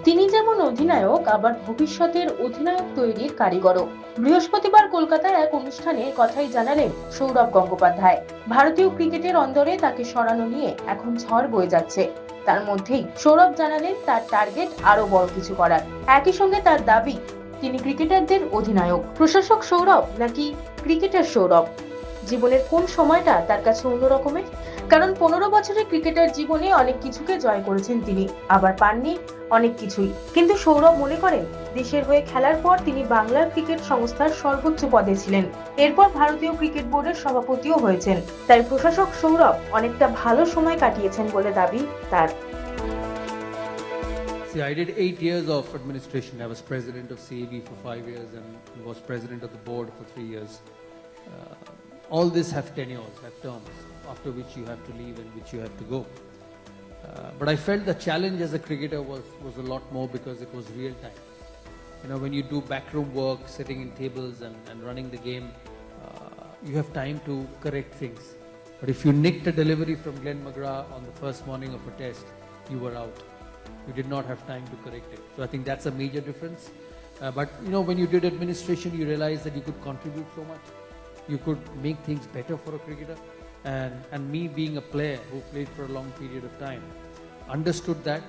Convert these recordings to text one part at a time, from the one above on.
তিনি যেমন অধিনায়ক আবার ভবিষ্যতের অধিনায়ক তৈরির কারিগরও। বৃহস্পতিবার কলকাতায় এক অনুষ্ঠানে কথাই জানালেন সৌরভ গঙ্গোপাধ্যায়। ভারতীয় ক্রিকেটের অন্দরে তাকে সরানো নিয়ে এখন ঝড় বয়ে যাচ্ছে। তার মধ্যেই সৌরভ জানালেন তার টার্গেট আরো বড় কিছু করার। একই সঙ্গে তার দাবি তিনি ক্রিকেটারদের অধিনায়ক। প্রশাসক সৌরভ নাকি ক্রিকেটার সৌরভ, জীবনের কোন সময়টা তার কাছে অন্যরকমের? কারণ 15 বছরের ক্রিকেটার জীবনে অনেক কিছুকে জয় করেছেন তিনি, আবার পাননি অনেক কিছুই। কিন্তু সৌরভ মনে করেন দেশের হয়ে খেলার পর তিনি বাংলার ক্রিকেট সংস্থার সর্বোচ্চ পদে ছিলেন, এরপর ভারতীয় ক্রিকেট বোর্ডের সভাপতিও হয়েছেন। তাই প্রশাসক সৌরভ অনেকটা ভালো সময় কাটিয়েছেন বলে দাবি তার। See, I did 8 years of administration. I was president of CAB for 5 years and was president of the board for 3 years. All this have tenures, have terms, after which you have to leave and which you have to go. But I felt the challenge as a cricketer was a lot more because it was real time. You know, when you do backroom work, sitting in tables and running the game, you have time to correct things. But if you nicked a delivery from Glenn McGrath on the first morning of a test, you were out. You did not have time to correct it. So I think that's a major difference. But you know, when you did administration, you realized that you could contribute so much. You could make things better for a cricketer. And me being a player who played for a long period of time, understood that.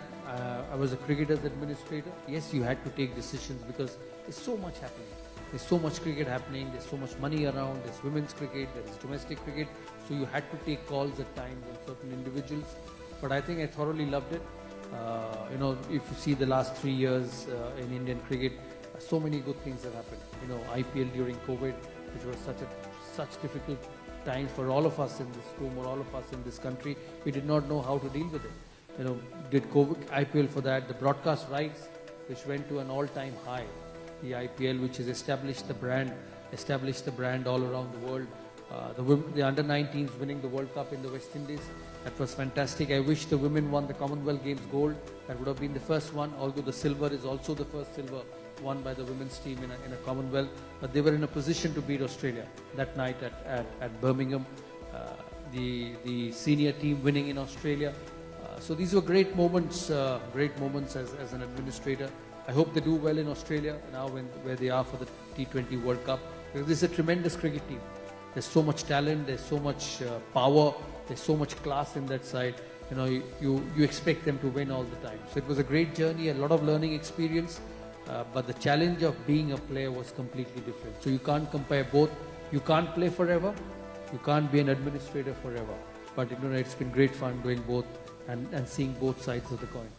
I was a cricketer's administrator. Yes, you had to take decisions because there's so much happening. There's so much cricket happening. There's so much money around. There's women's cricket. There's domestic cricket. So you had to take calls at times on certain individuals. But I think I thoroughly loved it. You know, if you see the last 3 years in Indian cricket, so many good things have happened. You know, IPL during COVID, which was such difficult times for all of us in this room or all of us in this country. We did not know how to deal with it. You know, did COVID IPL for that, the broadcast rights, which went to an all-time high. The IPL, which has established the brand all around the world. The under-19s winning the World Cup in the West Indies. That was fantastic. I wish the women won the Commonwealth Games gold. That would have been the first one, although the silver is also the first silver won by the women's team in a Commonwealth. But they were in a position to beat Australia that night at Birmingham. The senior team winning in Australia. So these were great moments as an administrator. I hope they do well in Australia now where they are for the T20 World Cup. Because this is a tremendous cricket team. There's so much talent, there's so much power, there's so much class in that side. You know, you expect them to win all the time. So it was a great journey, a lot of learning experience. But the challenge of being a player was completely different. So you can't compare both. You can't play forever. You can't be an administrator forever. But you know, it's been great fun doing both and seeing both sides of the coin.